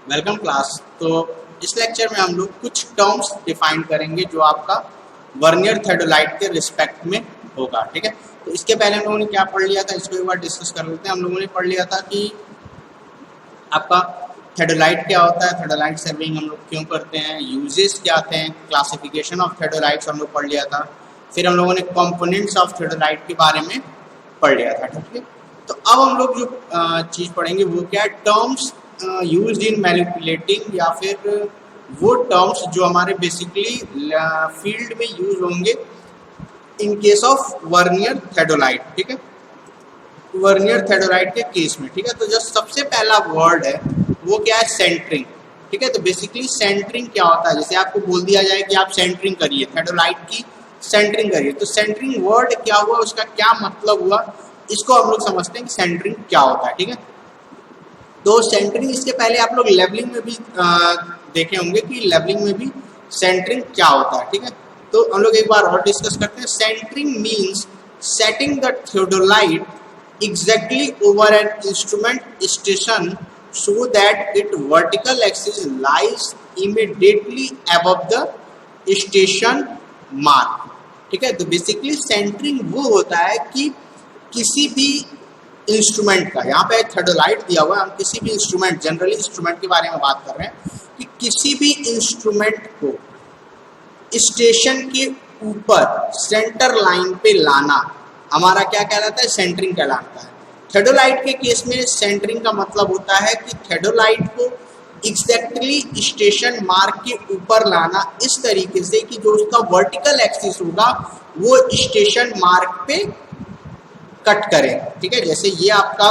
Welcome class. तो इस lecture में हम लोग कुछ टर्म्स डिफाइन करेंगे जो आपका वर्नियर थेडोलाइट के रिस्पेक्ट में होगा। ठीक है, तो इसके पहले हम लोगों ने क्या पढ़ लिया था, इसको एक बार डिस्कस कर लेते हैं। हम लोगों ने पढ़ लिया था कि आपका थेडोलाइट क्या होता है, थेडोलाइट सर्विंग हम लोग क्यों करते हैं, यूजेस क्या थे, क्लासिफिकेशन ऑफ थेडोलाइट्स हम लोग पढ़ लिया था। फिर हम लोगों ने कंपोनेंट्स ऑफ थेडोलाइट के बारे में पढ़ लिया था। ठीक है, तो अब हम लोग जो चीज़ पढ़ेंगे वो क्या है, टर्म्स यूज्ड इन मैनिपुलेटिंग, या फिर वो टर्म्स जो हमारे बेसिकली फील्ड में यूज होंगे in case of vernier theodolite. ठीक है, वर्नियर थेडोलाइट के केस में। ठीक है, तो जो सबसे पहला वर्ड है वो क्या है, सेंटरिंग। ठीक है, तो बेसिकली सेंटरिंग क्या होता है, जैसे आपको बोल दिया जाए कि आप सेंटरिंग करिए, थेडोलाइट की सेंटरिंग करिए, तो सेंटरिंग वर्ड क्या हुआ, उसका क्या मतलब हुआ, इसको हम लोग समझते हैं कि सेंटरिंग क्या होता है। ठीक है, तो सेंटरिंग, इसके पहले आप लोग लेवलिंग में भी देखे होंगे कि लेवलिंग में भी सेंटरिंग क्या होता है। ठीक है, तो हम लोग एक बार और डिस्कस करते हैं। Centring means setting the theodolite exactly over an instrument station so that its vertical axis lies immediately above the station mark। ठीक है, तो बेसिकली सेंटरिंग वो होता है कि किसी भी इंस्ट्रूमेंट का, यहाँ पे थेडोलाइट दिया हुआ है, हम किसी भी इंस्ट्रूमेंट, जनरली इंस्ट्रूमेंट के बारे में बात कर रहे हैं कि किसी भी इंस्ट्रूमेंट को स्टेशन के ऊपर सेंटर लाइन पे लाना हमारा क्या कहलाता है, सेंटरिंग कहलाता है। थेडोलाइट के केस में सेंटरिंग का मतलब होता है कि थेडोलाइट को एग्जैक्टली स्टेशन मार्क के ऊपर लाना इस तरीके से कि जो उसका वर्टिकल एक्सिस होगा वो स्टेशन मार्क पे कट करे। ठीक है, जैसे ये आपका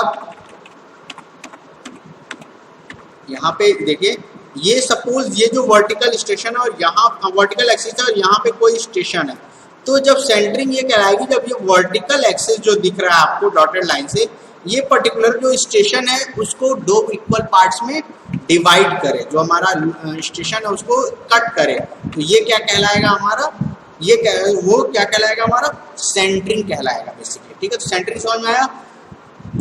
यहाँ पे देखिए, ये सपोज ये जो वर्टिकल स्टेशन है और यहाँ वर्टिकल एक्सिस है और यहाँ पे कोई स्टेशन है, तो जब सेंटरिंग ये कहलाएगी जब ये वर्टिकल एक्सिस जो दिख रहा है आपको डॉटेड लाइन से, ये पर्टिकुलर जो स्टेशन है उसको दो इक्वल पार्ट्स में डिवाइड करे, जो हमारा स्टेशन है उसको कट करे, तो ये क्या कहलाएगा हमारा, ये वो क्या कहलाएगा हमारा, सेंटरिंग कहलाएगा बेसिकली। ठीक है, तो सेंटरिंग समझ में आया।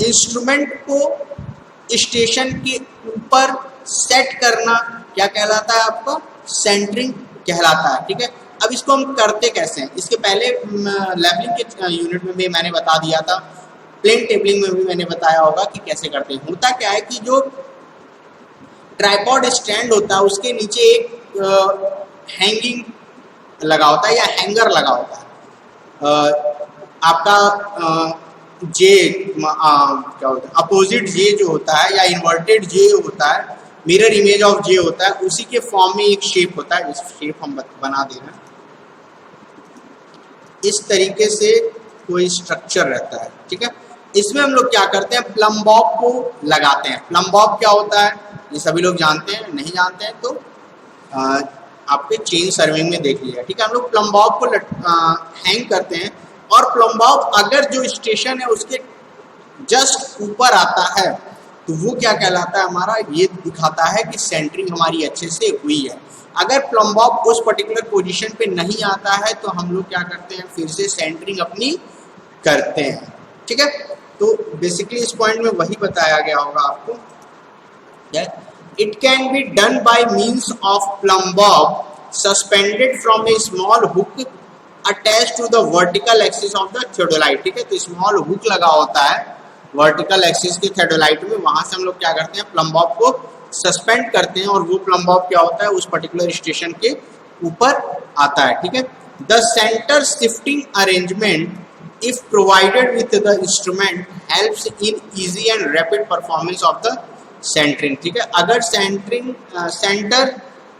इंस्ट्रूमेंट को स्टेशन के ऊपर सेट करना क्या कहलाता है आपका, सेंटरिंग कहलाता है। ठीक है, अब इसको हम करते कैसे हैं, इसके पहले लेवलिंग के यूनिट में भी मैंने बता दिया था, प्लेन टेबलिंग में भी मैंने बताया होगा कि कैसे करते हैं। होता क्या है कि जो ट्राइपॉड स्टैंड होता है उसके नीचे एक हैंगिंग लगा होता है या हैंगर लगा होता है, आपका जे क्या होता है, अपोजिट जे जो होता है या इन्वर्टेड जे होता है, मिरर इमेज ऑफ जे होता है, उसी के फॉर्म में एक शेप होता है, इस शेप हम बना दे रहे हैं। इस तरीके से कोई स्ट्रक्चर रहता है। ठीक है, इसमें हम लोग क्या करते हैं, प्लम बॉब को लगाते हैं। प्लम बॉब क्या होता है ये सभी लोग जानते हैं, नहीं जानते हैं तो आपके चेन सर्विंग में देख लिया। ठीक है, हम लोग प्लम बॉब को हैंग करते हैं, और प्लम बॉब अगर जो स्टेशन है उसके जस्ट ऊपर आता है तो वो क्या कहलाता है हमारा, ये दिखाता है कि सेंटरिंग हमारी अच्छे से हुई है। अगर प्लम बॉब उस पर्टिकुलर पोजीशन पे नहीं आता है तो हम लोग क्या करते हैं, फिर से सेंटरिंग अपनी करते हैं। ठीक है, तो बेसिकली इस पॉइंट में वही बताया गया होगा आपको। It can be done by means of plumb bob suspended from a small hook attach to the vertical axis of the theodolite. ठीक है, तो स्मॉल हुक लगा होता है वर्टिकल एक्सिस के थेडोलाइट में, वहां से हम लोग क्या करते हैं, प्लम बॉब को सस्पेंड करते हैं, और वो प्लम बॉब क्या होता है उस पर्टिकुलर स्टेशन के ऊपर आता है। ठीक है, the centre shifting arrangement if provided with the instrument helps in easy and rapid performance of the centring. ठीक है, अगर सेंटरिंग सेंटर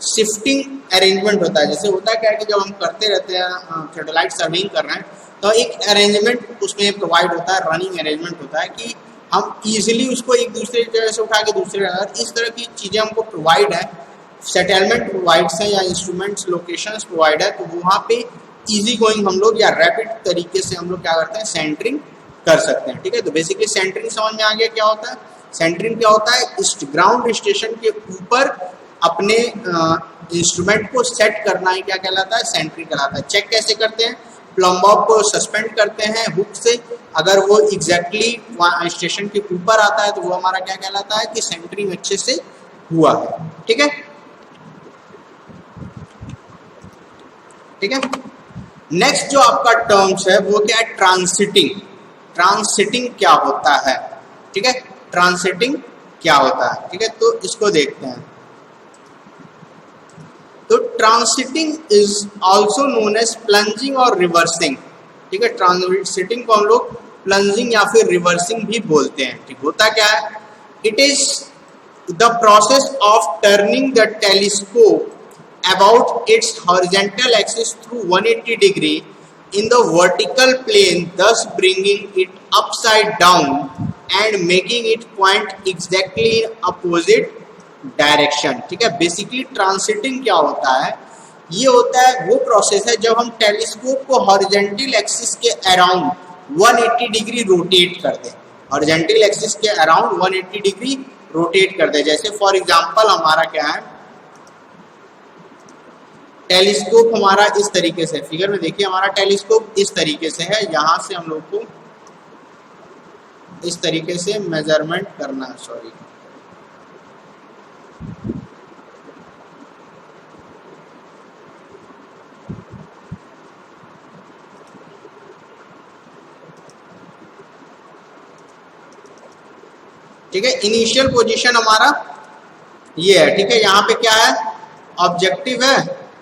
शिफ्टिंग अरेंजमेंट होता है, जैसे होता है क्या है कि जब हम करते रहते हैं थेडोलाइट सर्विंग कर रहे हैं तो एक अरेंजमेंट उसमें प्रोवाइड होता है, रनिंग अरेंजमेंट होता है कि हम इजीली उसको एक दूसरे जगह से उठा के दूसरे जगह, इस तरह की चीज़ें हमको प्रोवाइड है, सेटलमेंट प्रोवाइड्स हैं या इंस्ट्रूमेंट्स लोकेशंस प्रोवाइड है, तो वहाँ पे इजी गोइंग हम लोग या रैपिड तरीके से हम लोग क्या करते हैं, सेंटरिंग कर सकते हैं। ठीक है, तो बेसिकली सेंटरिंग समझ में आ गया क्या होता है। सेंटरिंग क्या होता है, ग्राउंड स्टेशन के ऊपर अपने इंस्ट्रूमेंट को सेट करना ही क्या कहलाता है, सेंटरिंग कहलाता है। चेक कैसे करते हैं, प्लम बॉब को सस्पेंड करते हैं हुक से, अगर वो एग्जैक्टली स्टेशन के ऊपर आता है तो वो हमारा क्या कहलाता है कि सेंटरिंग अच्छे से हुआ है। ठीक है, ठीक है। नेक्स्ट जो आपका टर्म्स है वो क्या है, ट्रांसिटिंग। ट्रांसिटिंग क्या होता है, ठीक है, ट्रांसिटिंग क्या होता है, ठीक है, तो इसको देखते हैं। तो transiting is also known as plunging और रिवर्सिंग, ठीक है। ट्रांसिटिंग को हम लोग प्लंजिंग या फिर रिवर्सिंग भी बोलते हैं। ठीक, होता क्या है, it is the process of turning the telescope about its horizontal axis through 180 degree in the vertical plane, thus bringing it upside down and making it point exactly in opposite direction। ठीक है, basically transiting क्या होता है, ये होता है वो process है जब हम टेलीस्कोप को हॉरिजॉन्टल एक्सिस के अराउंड 180 डिग्री रोटेट कर दें। हॉरिजॉन्टल एक्सिस के अराउंड 180 डिग्री रोटेट कर दें। जैसे फॉर एग्जांपल हमारा क्या है, टेलीस्कोप हमारा इस तरीके से, फिगर में देखिए हमारा टेलीस्कोप इस तरीके से है, यहां से हम लोग को इस तरीके से मेजरमेंट करना है, सॉरी, ठीक है। इनिशियल पोजीशन हमारा ये है, ठीक है। यहाँ पे क्या है, ऑब्जेक्टिव है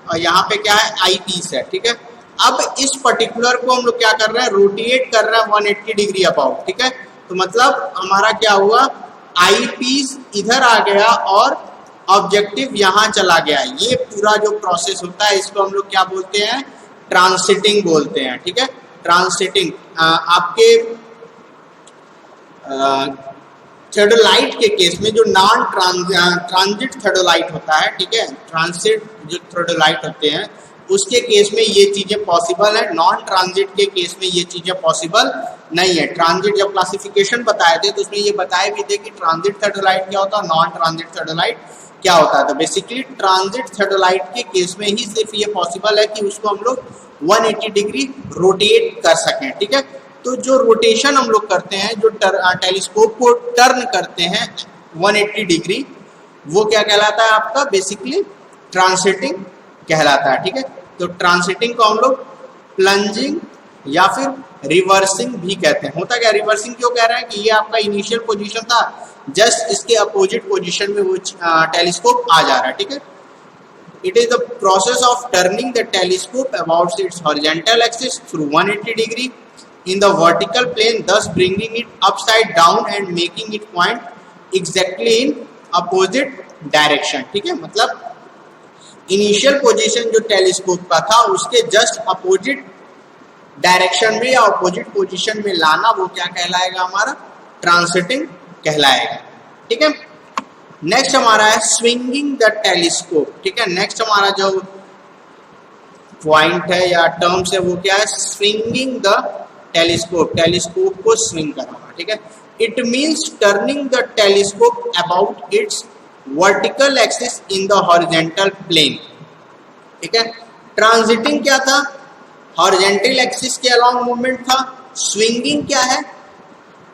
और यहाँ पे क्या है, आई पीस है, ठीक है। अब इस पर्टिकुलर को हम लोग क्या कर रहे हैं, रोटेट कर रहे हैं 180 डिग्री अबाउट, ठीक है। तो मतलब हमारा क्या हुआ, आई पीस इधर आ गया और ऑब्जेक्टिव यहाँ चला गया। ये पूरा जो प्रोसेस होता है इसको हम लोग क्या बोलते हैं, ट्रांसिटिंग बोलते हैं, ठीक है। ट्रांसिटिंग आपके थर्डोलाइट के केस में जो नॉन ट्रांजिट थर्डोलाइट होता है, ठीक है, ट्रांसिट जो थर्डोलाइट होते हैं उसके केस में ये चीजें पॉसिबल है, नॉन ट्रांजिट के केस में ये चीजें पॉसिबल नहीं है। ट्रांजिट जब क्लासिफिकेशन बताए थे तो उसमें ये बताए भी थे कि ट्रांजिट थर्डोलाइट क्या होता है, नॉन ट्रांजिट थर्डोलाइट क्या होता है। तो बेसिकली ट्रांजिट थर्डोलाइट के केस में ही सिर्फ ये पॉसिबल है कि उसको हम लोग 180 डिग्री रोटेट कर सकें, ठीक है। तो जो रोटेशन हम लोग करते हैं, जो टेलीस्कोप को टर्न करते हैं 180 डिग्री, वो क्या कहलाता है आपका, बेसिकली ट्रांसिटिंग कहलाता है, ठीक है। तो ट्रांसिटिंग को हम लोग प्लंजिंग या फिर रिवर्सिंग भी कहते हैं। होता क्या, रिवर्सिंग क्यों कह रहे हैं कि ये आपका इनिशियल पोजीशन था, जस्ट इसके अपोजिट पोजीशन में वो टेलीस्कोप आ जा रहा है, ठीक है। It is the process of turning the telescope about its horizontal axis through 180 degree in the vertical plane, thus bringing it upside down and making it point exactly in opposite direction, ठीक है। मतलब initial position जो telescope का था उसके just opposite direction में या opposite position में लाना, वो क्या कहलाएगा, हमारा ट्रांसिटिंग कहलाएगा, ठीक है। नेक्स्ट हमारा है स्विंगिंग द टेलीस्कोप, ठीक है। नेक्स्ट हमारा जो पॉइंट है या टर्म्स है वो क्या है, स्विंगिंग द टेलीस्कोप, टेलीस्कोप को स्विंग करना, ठीक है। It means turning the telescope about its vertical axis in the horizontal plane, ठीक है। ट्रांजिटिंग क्या था, हॉरिजॉन्टल एक्सिस के अलाउंग मूवमेंट था। स्विंगिंग क्या है,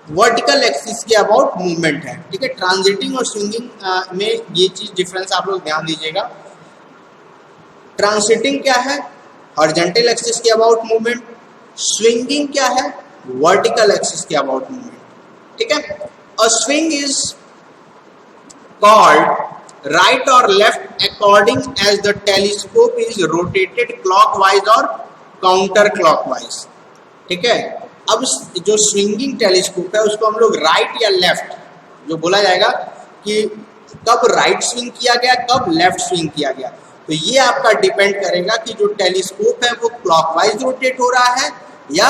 वर्टिकल एक्सिस के अबाउट मूवमेंट है, ठीक है। ट्रांजिटिंग और स्विंगिंग में ये चीज डिफरेंस आप लोग ध्यान दीजिएगा। ट्रांसिटिंग क्या है, हॉरिजॉन्टल एक्सिस के अबाउट मूवमेंट। स्विंगिंग क्या है, वर्टिकल एक्सिस के अबाउट मूवमेंट, ठीक है। A swing is called right और left according as the telescope is rotated clockwise और काउंटर क्लॉकवाइज, ठीक है। अब जो स्विंगिंग टेलीस्कोप है उसको हम लोग राइट या लेफ्ट, जो बोला जाएगा कि कब राइट स्विंग किया गया, कब लेफ्ट स्विंग किया गया, तो ये आपका डिपेंड करेगा कि जो टेलीस्कोप है वो क्लॉकवाइज रोटेट हो रहा है या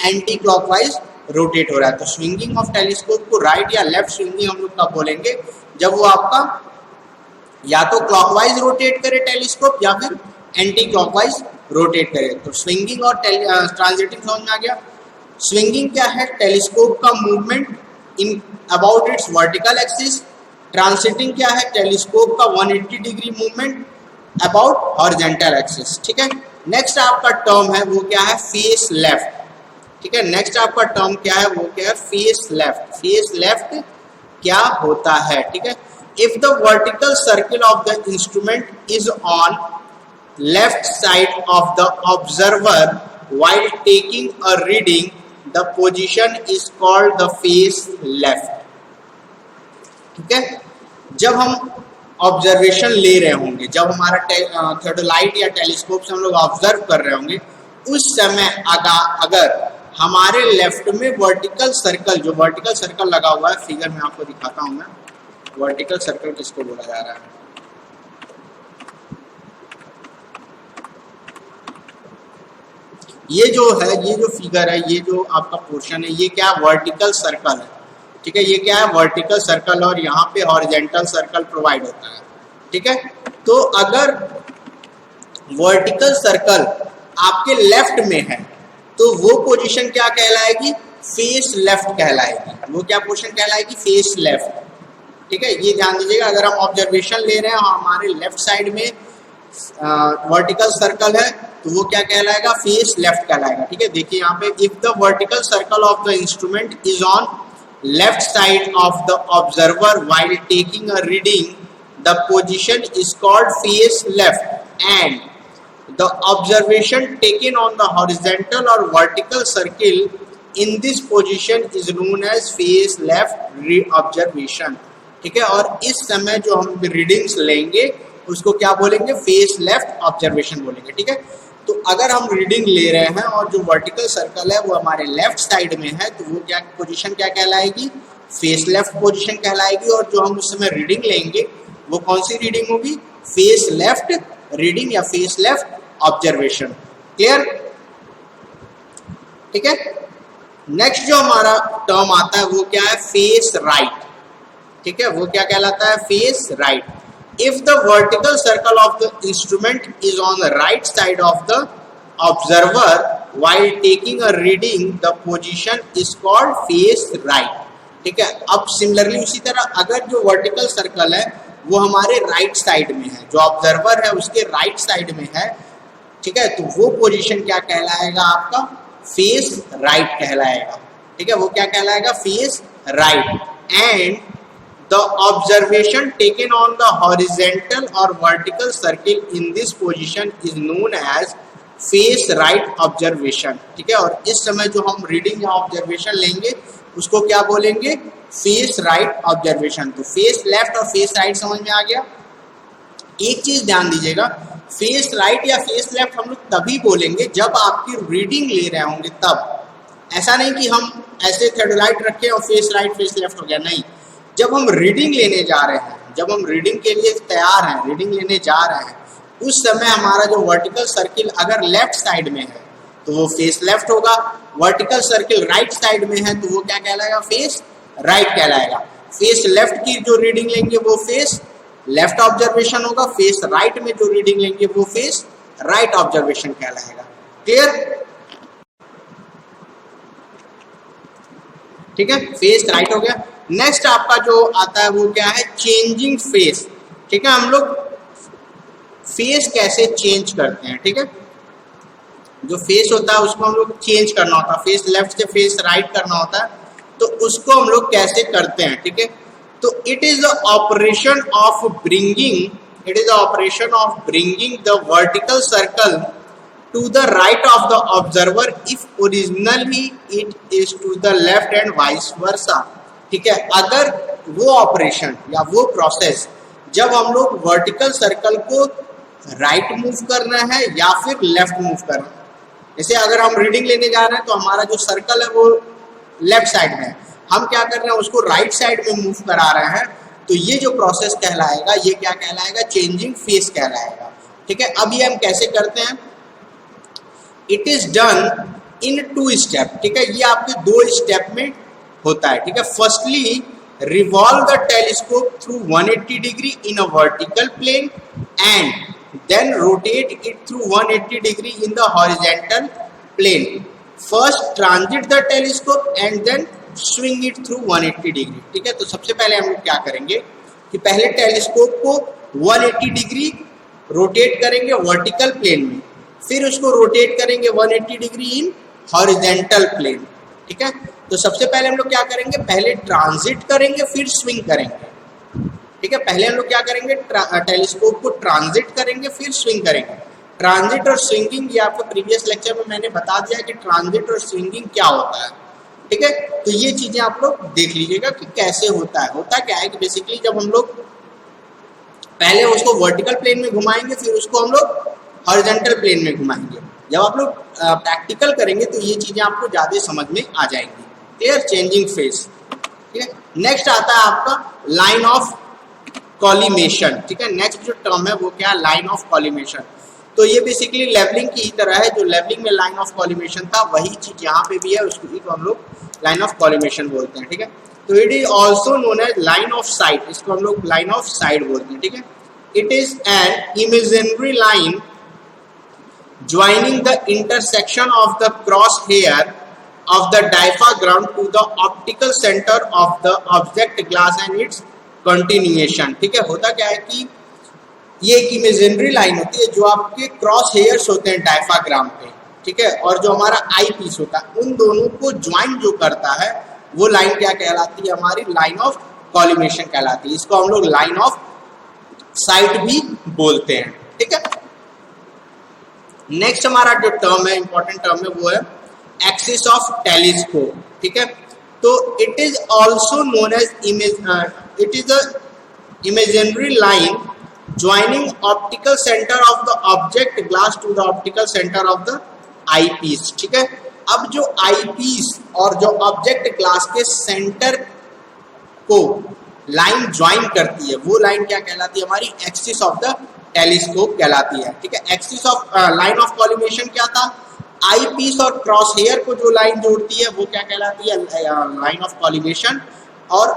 एंटी क्लॉकवाइज रोटेट हो रहा है। तो स्विंगिंग ऑफ टेलीस्कोप को राइट या लेफ्ट स्विंगिंग हम लोग कब बोलेंगे, जब वो आपका या तो क्लॉकवाइज रोटेट करे टेलीस्कोप या फिर एंटी क्लॉकवाइज रोटेट करे। तो स्विंगिंग और ट्रांजिटिंग समझ में आ गया। स्विंगिंग क्या है, टेलीस्कोप का movement in about its vertical axis. Transiting क्या है, टेलीस्कोप का 180 degree movement about horizontal axis, ठीक है। नेक्स्ट आपका टर्म है वो क्या है, फेस लेफ्ट, ठीक है। नेक्स्ट आपका टर्म क्या है, वो क्या है, फेस लेफ्ट। फेस लेफ्ट क्या होता है, ठीक है। if the vertical circle of the instrument is on left side of the observer while taking a reading, the position is called the face left. ठीक है, जब हम ऑब्जर्वेशन ले रहे होंगे, जब हमारा थियोडोलाइट या टेलीस्कोप से हम लोग ऑब्जर्व कर रहे होंगे, उस समय अगर हमारे लेफ्ट में वर्टिकल सर्कल, जो वर्टिकल सर्कल लगा हुआ है, फिगर में आपको दिखाता हूं मैं, वर्टिकल सर्कल किसको बोला जा रहा है। ये जो है, ये जो फिगर है, ये जो आपका पोर्शन है, ये क्या वर्टिकल सर्कल है। ठीक है, ये क्या है वर्टिकल सर्कल, और यहाँ पे हॉरिजेंटल सर्कल प्रोवाइड होता है। ठीक है, तो अगर वर्टिकल सर्कल आपके लेफ्ट में है तो वो पोजीशन क्या कहलाएगी, फेस लेफ्ट कहलाएगी। वो क्या पोजीशन कहलाएगी, फेस लेफ्ट। ठीक है, ये ध्यान दीजिएगा, अगर हम ऑब्जर्वेशन ले रहे हैं और हमारे लेफ्ट साइड में वर्टिकल सर्कल है तो वो क्या कहलाएगा, फेस लेफ्ट कहलाएगा। ठीक है, देखिए यहाँ पे, if the vertical circle of the instrument is on left side of the observer while taking a reading, the position is called face left, and the observation taken on the horizontal or vertical circle in this position is known as face left observation. ठीक है, और इस समय जो हम readings लेंगे उसको क्या बोलेंगे, फेस लेफ्ट ऑब्जर्वेशन बोलेंगे। ठीक है, तो अगर हम रीडिंग ले रहे हैं और जो वर्टिकल सर्कल है वो हमारे लेफ्ट साइड में है तो वो क्या पोजीशन क्या कहलाएगी, फेस लेफ्ट पोजीशन कहलाएगी। और जो हम उस समय रीडिंग लेंगे वो कौन सी रीडिंग होगी, फेस लेफ्ट रीडिंग या फेस लेफ्ट ऑब्जर्वेशन। क्लियर। ठीक है, नेक्स्ट जो हमारा टर्म आता है वो क्या है, फेस राइट। ठीक है, वो क्या कहलाता है, face right. If the vertical circle of the instrument is on the right side of the observer while taking a reading, the position is called face right. ठीक है, अब सिमिलरली उसी तरह अगर जो वर्टिकल सर्कल है वो हमारे राइट साइड में है, जो ऑब्जर्वर है उसके राइट साइड में है, ठीक है, तो वो पोजीशन क्या कहलाएगा, आपका फेस राइट कहलाएगा। ठीक है, वो क्या कहलाएगा, face right. And the observation taken on the horizontal or vertical circle in this position is known as face right observation। ठीक है, और इस समय जो हम रीडिंग या ऑब्जर्वेशन लेंगे उसको क्या बोलेंगे, फेस राइट ऑब्जर्वेशन। तो फेस लेफ्ट और फेस राइट समझ में आ गया। एक चीज ध्यान दीजिएगा, फेस राइट या फेस लेफ्ट हम लोग तभी बोलेंगे जब आपकी रीडिंग ले रहे होंगे तब। ऐसा नहीं कि हम ऐसे थियोडोलाइट रखें और फेस राइट फेस लेफ्ट हो गया, नहीं। जब हम रीडिंग लेने जा रहे हैं, जब हम रीडिंग के लिए तैयार हैं, रीडिंग लेने जा रहे हैं, उस समय हमारा जो वर्टिकल सर्किल अगर लेफ्ट साइड में है तो वो फेस लेफ्ट होगा। वर्टिकल सर्किल राइट साइड में है तो वो क्या कहलाएगा, फेस राइट कहलाएगा। फेस लेफ्ट की जो रीडिंग लेंगे वो फेस लेफ्ट ऑब्जर्वेशन होगा, फेस राइट में जो रीडिंग लेंगे वो फेस राइट ऑब्जर्वेशन कहलाएगा। क्लियर। ठीक है, फेस राइट हो गया। नेक्स्ट आपका जो आता है वो क्या है, चेंजिंग फेस। ठीक है, हम लोग फेस कैसे चेंज करते हैं। ठीक है, जो फेस होता है उसको हम लोग चेंज करना होता है, फेस लेफ्ट से फेस राइट करना होता है, तो उसको हम लोग कैसे करते हैं। ठीक है, तो it is the operation of bringing the vertical circle to the right of the observer if originally it is to the left and vice versa। ठीक है, अगर वो ऑपरेशन या वो प्रोसेस जब हम लोग वर्टिकल सर्कल को राइट मूव करना है या फिर लेफ्ट मूव करना है, जैसे अगर हम रीडिंग लेने जा रहे हैं तो हमारा जो सर्कल है वो लेफ्ट साइड में है, हम क्या कर रहे हैं उसको राइट साइड में मूव करा रहे हैं, तो ये जो प्रोसेस कहलाएगा ये क्या कहलाएगा, चेंजिंग फेस कहलाएगा। ठीक है, अब ये हम कैसे करते हैं, it is done in 2 step. ठीक है, ये आपके 2 स्टेप में होता है। ठीक है, firstly revolve the telescope through 180 degree in a vertical plane and then rotate it through 180 degree in the horizontal plane. First transit the telescope and then swing it through 180 degree. ठीक है, तो सबसे पहले हम लोग क्या करेंगे कि पहले टेलीस्कोप को 180 डिग्री रोटेट करेंगे वर्टिकल प्लेन में, फिर उसको रोटेट करेंगे 180 डिग्री इन हॉरिजॉन्टल प्लेन। ठीक है, तो सबसे पहले हम लोग क्या करेंगे, पहले ट्रांजिट करेंगे फिर स्विंग करेंगे। ठीक है। पहले हम लोग क्या करेंगे, टेलीस्कोप को ट्रांजिट करेंगे, फिर स्विंग करेंगे। ट्रांजिट और स्विंगिंग ये आपको प्रीवियस लेक्चर में मैंने बता दिया कि ट्रांजिट और स्विंगिंग क्या होता है, ठीक है। तो ये चीजें आप लोग देख लीजिएगा कि कैसे होता है। होता क्या है कि बेसिकली जब हम लोग पहले उसको वर्टिकल प्लेन में घुमाएंगे, फिर उसको हम लोग हॉरिजॉन्टल प्लेन में घुमाएंगे। जब आप लोग प्रैक्टिकल करेंगे तो ये चीजें आपको ज्यादा समझ में आ जाएंगी। क्लियर, चेंजिंग फेस, ठीक है। नेक्स्ट आता है आपका लाइन ऑफ कॉलिमेशन, ठीक है। नेक्स्ट जो टर्म है वो क्या है, लाइन ऑफ कॉलिमेशन। तो ये बेसिकली लेवलिंग की ही तरह है, जो लेवलिंग में लाइन ऑफ कॉलिमेशन था वही चीज यहाँ पे भी है, उसको ही तो हम लोग लाइन ऑफ कॉलिमेशन बोलते हैं, ठीक है। तो it is also known as line of sight, इसको हम लोग लाइन ऑफ साइट बोलते हैं, ठीक है। It is an imaginary line joining the intersection of the crosshair of the diaphragm to the optical center of the object glass and its continuation, ठीक है। होता क्या है कि ये एक इमेजिनरी लाइन होती है जो आपके क्रॉस हेयर्स होते हैं डायफ्राग्राम पे, ठीक है, और जो हमारा आई पीस होता है, उन दोनों को ज्वाइन जो करता है वो लाइन क्या कहलाती है, हमारी लाइन ऑफ कॉलिमेशन कहलाती है। इसको हम लोग लाइन ऑफ साइट भी बोलते हैं, ठीक है। नेक्स्ट हमारा जो टर्म है, इंपॉर्टेंट टर्म है, वो है एक्सिस ऑफ टेलीस्कोप, ठीक है। तो it is also known as it is a imaginary line joining optical centre of the object glass to the optical centre of the eyepiece, ठीक है। अब जो आई पीस और जो ऑब्जेक्ट ग्लास के सेंटर को लाइन ज्वाइन करती है वो लाइन क्या कहलाती है, हमारी एक्सिस ऑफ द टेलीस्कोप कहलाती है, ठीक है। Axis of line of collimation क्या था, आई पीस और क्रॉस हेयर को जो लाइन जोड़ती है वो क्या कहलाती है, लाइन ऑफ कॉलिमेशन। और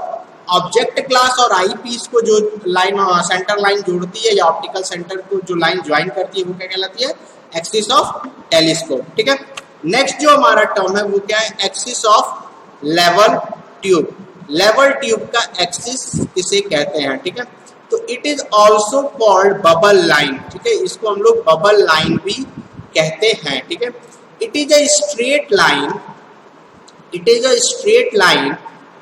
ऑब्जेक्ट ग्लास और आई पीस को जो लाइन सेंटर लाइन जोड़ती है या ऑप्टिकल सेंटर को जो लाइन ज्वाइन करती है वो क्या कहलाती है, एक्सिस ऑफ टेलीस्कोप, ठीक है। नेक्स्ट जो हमारा टर्म है वो क्या है, axis of level tube. Level tube का एक्सिस किसे कहते हैं, ठीक है। तो it is also called bubble line, ठीक है, इसको हम लोग बबल लाइन भी कहते हैं, ठीक है। It is a straight line, it is a straight line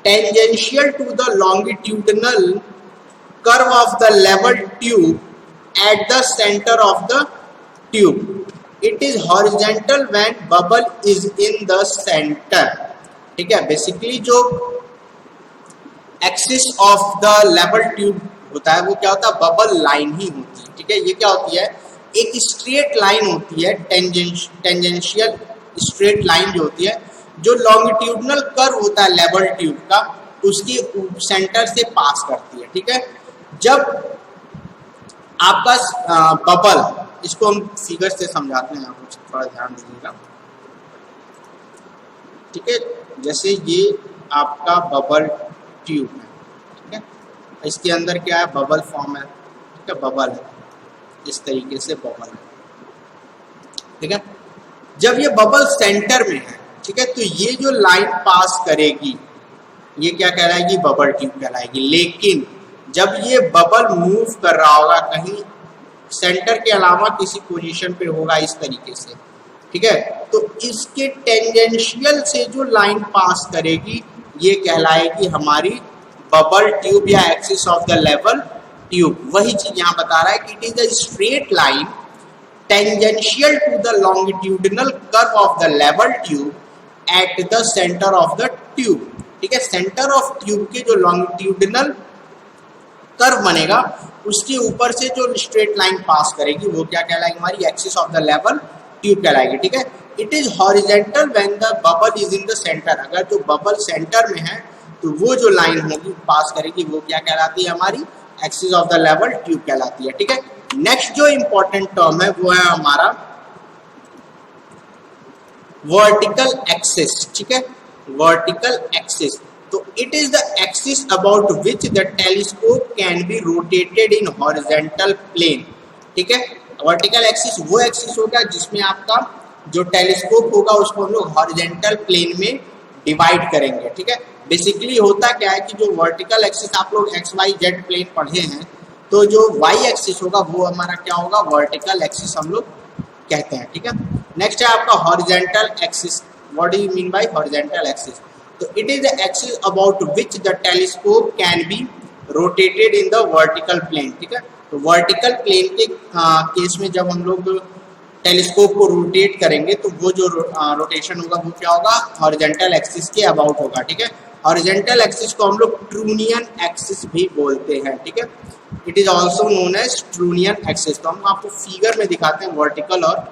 tangential to the longitudinal curve of the level tube at the centre of the tube. It is horizontal when bubble is in the centre, ठीक है। Basically जो axis of the level tube होता है वो क्या होता है, bubble line ही होती है, ठीक है। ये क्या होती है, एक स्ट्रेट लाइन होती है, टेंजेंशियल स्ट्रेट लाइन जो होती है, जो लॉन्गिट्यूडनल कर्व होता है लेवल ट्यूब का, उसके सेंटर से पास करती है, ठीक है। जब आपका बबल, इसको हम फिगर से समझाते हैं, आप थोड़ा ध्यान दीजिएगा, ठीक है। जैसे ये आपका बबल ट्यूब है, इसके अंदर क्या है, बबल फॉर्म है, ठीक है, बबल है, इस तरीके से बबल है, ठीक है। जब ये बबल सेंटर में है, ठीक है, तो ये जो लाइन पास करेगी ये क्या कहलाएगी, बबल ट्यूब कहलाएगी। लेकिन जब ये बबल मूव कर रहा होगा कहीं सेंटर के अलावा किसी पोजीशन पे होगा इस तरीके से, ठीक है, तो इसके टेंजेंशियल से जो लाइन पास करेगी ये कहलाएगी हमारी बबल ट्यूब या axis of the level tube. वही चीज यहाँ बता रहा है कि it is a straight line tangential to the longitudinal curve of the level tube at the centre of the tube, ठीक है। सेंटर ऑफ ट्यूब के जो लॉन्गिट्यूडिनल कर्व बनेगा उसके ऊपर से जो स्ट्रेट लाइन पास करेगी वो क्या कहलाएगी, हमारी axis of the level tube कहलाएगी, ठीक है। It is horizontal when the bubble is in the centre. अगर जो बबल सेंटर में है तो वो जो लाइन होगी पास करेगी वो क्या कहलाती है, हमारी axis of the level tube कहलाती है, ठीक है। नेक्स्ट जो इंपॉर्टेंट टर्म है वो है हमारा वर्टिकल एक्सिस, ठीक है, वर्टिकल एक्सिस। तो it is the axis about which the telescope can be rotated in horizontal plane, ठीक है। वर्टिकल एक्सिस वो एक्सिस होगा जिसमें आपका जो टेलीस्कोप होगा उसको हम लोग हॉरिजेंटल प्लेन में डिवाइड करेंगे, ठीक है। बेसिकली होता क्या है कि जो वर्टिकल एक्सिस आप लोग एक्स वाई जेड प्लेन पढ़े हैं, तो जो वाई एक्सिस होगा वो हमारा क्या होगा, वर्टिकल एक्सिस हम लोग कहते हैं, ठीक है। नेक्स्ट है आपका horizontal axis. What do you mean by horizontal axis? तो it is the axis about which the telescope can be rotated in the vertical plane, ठीक है। तो वर्टिकल प्लेन के केस में जब हम लोग टेलीस्कोप को रोटेट करेंगे तो वो जो रोटेशन होगा वो क्या होगा, हॉरिजॉन्टल एक्सिस के अबाउट होगा, ठीक है। हॉरिजॉन्टल एक्सिस को हम लोग ट्रूनियन एक्सिस भी बोलते हैं, ठीक है। It is also known as trunnion axis. तो हम आपको फिगर में दिखाते हैं वर्टिकल और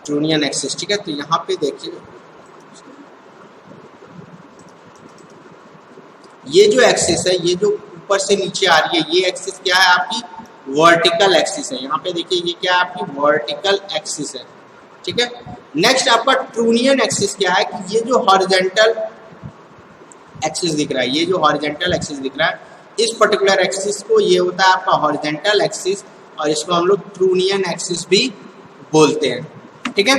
ट्रूनियन एक्सिस, ठीक है। तो यहाँ पे देखिए ये जो एक्सिस है, ये जो ऊपर से नीचे आ रही है, ये एक्सिस क्या है आपकी, वर्टिकल एक्सिस है। यहाँ पे देखिए ये क्या है आपकी वर्टिकल एक्सिस है, ठीक है। नेक्स्ट आपका ट्रूनियन एक्सिस क्या है कि ये जो हॉरिजॉन्टल एक्सिस दिख रहा है, ये जो हॉरिजॉन्टल एक्सिस दिख रहा है, इस पर्टिकुलर एक्सिस को ये होता है आपका हॉरिजॉन्टल एक्सिस, और इसको हम लोग ट्रूनियन एक्सिस भी बोलते हैं, ठीक है।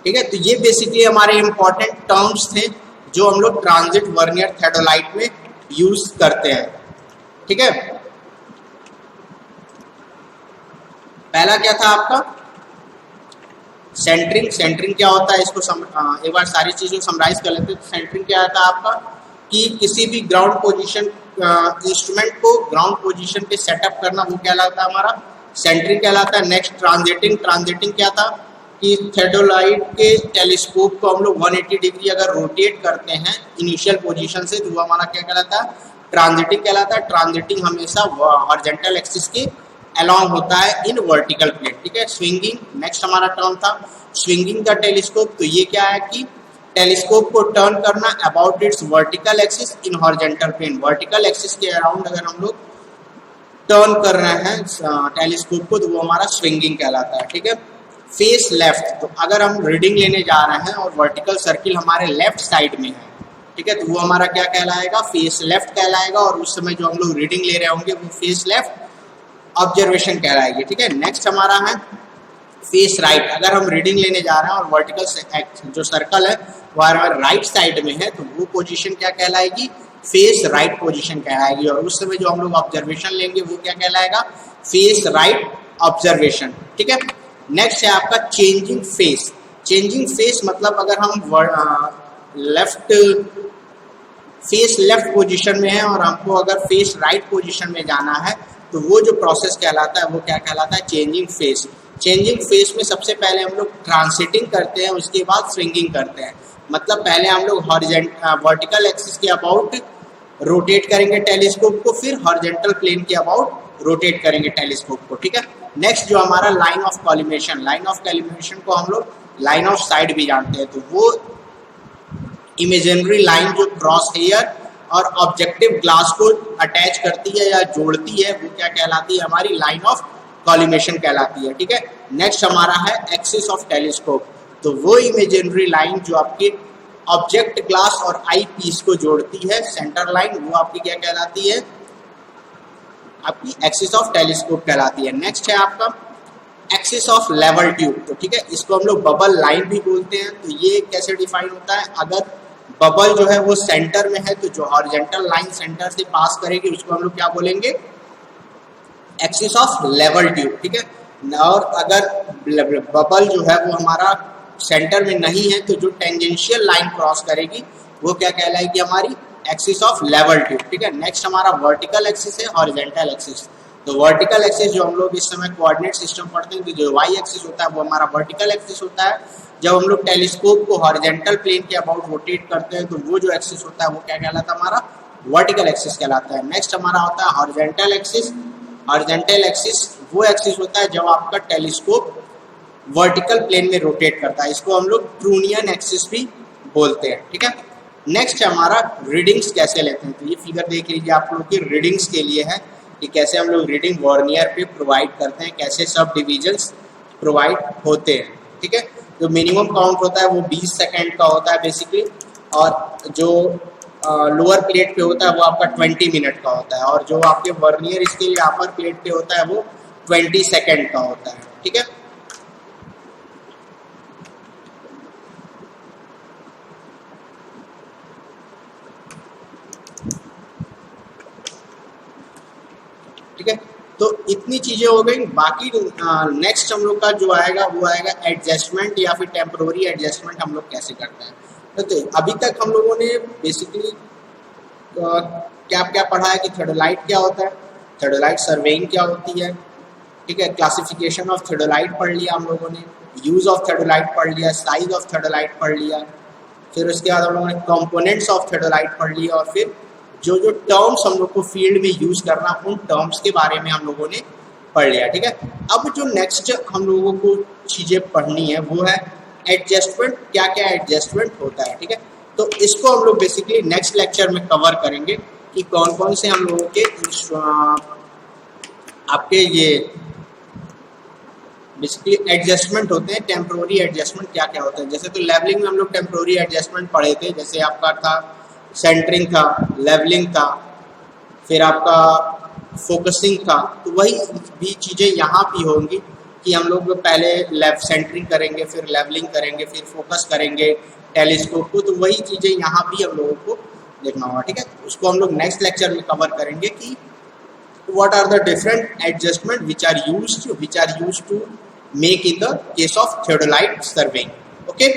ठीक है, तो ये बेसिकली हमारे इंपॉर्टेंट टर्म्स थे जो हम लोग ट्रांजिट वर्नियर थेडोलाइट में यूज करते हैं, ठीक है। पहला क्या था आपका सेंटरिंग। सेंटरिंग क्या होता है, इसको एक बार सारी चीज़ों समराइज कर लेते हैं। तो सेंटरिंग क्या था आपका कि किसी भी ग्राउंड पोजीशन इंस्ट्रूमेंट को ग्राउंड पोजीशन पे सेटअप करना, वो कहलाता है हमारा सेंटरिंग कहलाता है। Next transiting. ट्रांजिटिंग क्या था कि थेडोलाइट के टेलीस्कोप को हम लोग 180 डिग्री अगर रोटेट करते हैं इनिशियल पोजीशन से, तो वो हमारा क्या कहलाता है, ट्रांजिटिंग कहलाता है। ट्रांजिटिंग हमेशा हॉरिजॉन्टल एक्सिस के अलॉन्ग होता है इन वर्टिकल प्लेन, ठीक है। स्विंगिंग नेक्स्ट हमारा टर्म था, स्विंगिंग द टेलीस्कोप। तो ये क्या है कि टेलीस्कोप को टर्न करना about its vertical axis in horizontal plane. Vertical axis के अराउंड अगर हम लोग टर्न कर रहे हैं टेलीस्कोप को, तो वो हमारा स्विंगिंग कहलाता है, ठीक है। Face left. तो अगर हम रीडिंग लेने जा रहे हैं और वर्टिकल सर्किल हमारे लेफ्ट साइड में है, ठीक है, तो वो हमारा क्या कहलाएगा, फेस लेफ्ट कहलाएगा। और उस समय जो हम लोग रीडिंग ले रहे होंगे वो फेस लेफ्ट ऑब्जर्वेशन कहलाएगी, ठीक है। नेक्स्ट हमारा है फेस राइट। अगर हम रीडिंग लेने जा रहे हैं और वर्टिकल जो सर्कल है वो हमारे राइट साइड में है, तो वो पोजीशन क्या कहलाएगी, फेस राइट पोजीशन कहलाएगी। और उस समय जो हम लोग ऑब्जर्वेशन लेंगे वो क्या कहलाएगा, फेस राइट ऑब्जर्वेशन, ठीक है। नेक्स्ट है आपका चेंजिंग फेस। चेंजिंग फेस मतलब अगर हम फेस लेफ्ट पोजीशन में है और हमको अगर फेस राइट पोजीशन में जाना है, तो वो जो प्रोसेस कहलाता है वो क्या कहलाता है, चेंजिंग फेस। चेंजिंग फेस में सबसे पहले हम लोग ट्रांसिटिंग करते हैं, उसके बाद स्विंगिंग करते हैं। मतलब पहले हम लोग वर्टिकल एक्सिस के अबाउट रोटेट करेंगे टेलीस्कोप को, फिर हॉरिजॉन्टल प्लेन के अबाउट रोटेट करेंगे टेलीस्कोप को, ठीक है। नेक्स्ट जो हमारा line of collimation. Line of collimation को हम लोग लाइन ऑफ साइड भी जानते हैं। तो वो इमेजिनरी लाइन जो क्रॉस हेयर और ऑब्जेक्टिव ग्लास को अटैच करती है या जोड़ती है, वो क्या कहलाती है, हमारी लाइन ऑफ कॉलिमेशन कहलाती है, ठीक है। नेक्स्ट हमारा है एक्सिस ऑफ टेलीस्कोप। तो वो इमेजिनरी लाइन जो आपके ऑब्जेक्ट ग्लास और आई पीस को जोड़ती है, सेंटर लाइन, वो आपकी क्या कहलाती है, आपकी एक्सिस ऑफ टेलीस्कोप कहलाती है। नेक्स्ट है आपका एक्सिस ऑफ लेवल ट्यूब। तो ठीक है, इसको हम लोग बबल लाइन भी बोलते हैं। तो ये कैसे डिफाइन होता है, अगर बबल जो है वो सेंटर में है, तो जो हॉरिजॉन्टल लाइन सेंटर से पास करेगी उसको हम लोग क्या बोलेंगे, एक्सिस ऑफ लेवल ट्यूब, ठीक है। और अगर बबल जो है वो हमारा सेंटर में नहीं है, तो जो टेंजेंशियल लाइन क्रॉस करेगी वो क्या कहलाएगी, हमारी एक्सिस ऑफ लेवल ट्यूब, ठीक है। नेक्स्ट हमारा वर्टिकल एक्सिस है, हॉरिजॉन्टल एक्सिस। तो वर्टिकल एक्सिस जो हम लोग इस समय कोऑर्डिनेट सिस्टम पढ़ते हैं, तो जो वाई एक्सिस होता है वो हमारा वर्टिकल एक्सिस होता है। जब हम लोग टेलीस्कोप को हॉरिजॉन्टल प्लेन के अबाउट रोटेट करते हैं, तो वो जो एक्सिस होता है वो क्या कहलाता है, हमारा वर्टिकल एक्सिस कहलाता है। नेक्स्ट हमारा होता है हॉरिजॉन्टल एक्सिस। हॉरिजॉन्टल एक्सिस वो एक्सिस होता है जब आपका टेलीस्कोप वर्टिकल प्लेन में रोटेट करता है, इसको हम लोग ट्रूनियन एक्सिस भी बोलते हैं, ठीक है। नेक्स्ट हमारा रीडिंग्स कैसे लेते हैं। तो ये फिगर देख लीजिए आप लोग की रीडिंग्स के लिए है कि कैसे हम लोग रीडिंग वर्नियर पे प्रोवाइड करते हैं, कैसे सब डिविजन्स प्रोवाइड होते हैं, ठीक है। जो मिनिमम काउंट होता है वो 20 सेकेंड का होता है बेसिकली, और जो लोअर प्लेट पे होता है वो आपका 20 मिनट का होता है, और जो आपके वर्नियर इसके लिए अपर प्लेट पे होता है वो 20 सेकेंड का होता है, ठीक है। ठीक है, तो इतनी चीज़ें हो गई। बाकी नेक्स्ट हम लोग का जो आएगा वो आएगा एडजस्टमेंट या फिर टेम्प्रोरी एडजस्टमेंट हम लोग कैसे करते हैं। तो अभी तक हम लोगों ने बेसिकली क्या क्या पढ़ा है कि थ्योडोलाइट क्या होता है, थ्योडोलाइट सर्वेइंग क्या होती है, ठीक है, क्लासिफिकेशन ऑफ थ्योडोलाइट पढ़ लिया हम लोगों ने, यूज़ ऑफ थ्योडोलाइट पढ़ लिया, साइज ऑफ थ्योडोलाइट पढ़ लिया, फिर उसके बाद हम लोगों ने कंपोनेंट्स ऑफ थ्योडोलाइट पढ़ लिया, और फिर जो जो टर्म्स हम लोग को फील्ड में यूज़ करना उन टर्म्स के बारे में हम लोगों ने पढ़ लिया, ठीक है। अब जो नेक्स्ट हम लोगों को चीज़ें पढ़नी है वो है एडजस्टमेंट, क्या क्या एडजस्टमेंट होता है, ठीक है। तो इसको हम लोग बेसिकली नेक्स्ट लेक्चर में कवर करेंगे कि कौन कौन से हम लोगों के आपके ये बेसिकली एडजस्टमेंट होते हैं, टेम्प्रोरी एडजस्टमेंट क्या क्या होते हैं। जैसे तो लेवलिंग में हम लोग टेम्प्रोरी एडजस्टमेंट पढ़े थे, जैसे आपका था सेंटरिंग था, लेवलिंग था, फिर आपका फोकसिंग था। तो वही भी चीज़ें यहाँ भी होंगी कि हम लोग पहले सेंटरिंग करेंगे, फिर लेवलिंग करेंगे, फिर फोकस करेंगे टेलीस्कोप को। तो वही चीज़ें यहाँ भी हम लोगों को देखना होगा, ठीक है। उसको हम लोग नेक्स्ट लेक्चर में कवर करेंगे कि what are the different adjustment which are used to make in the case of theodolite surveying. Okay.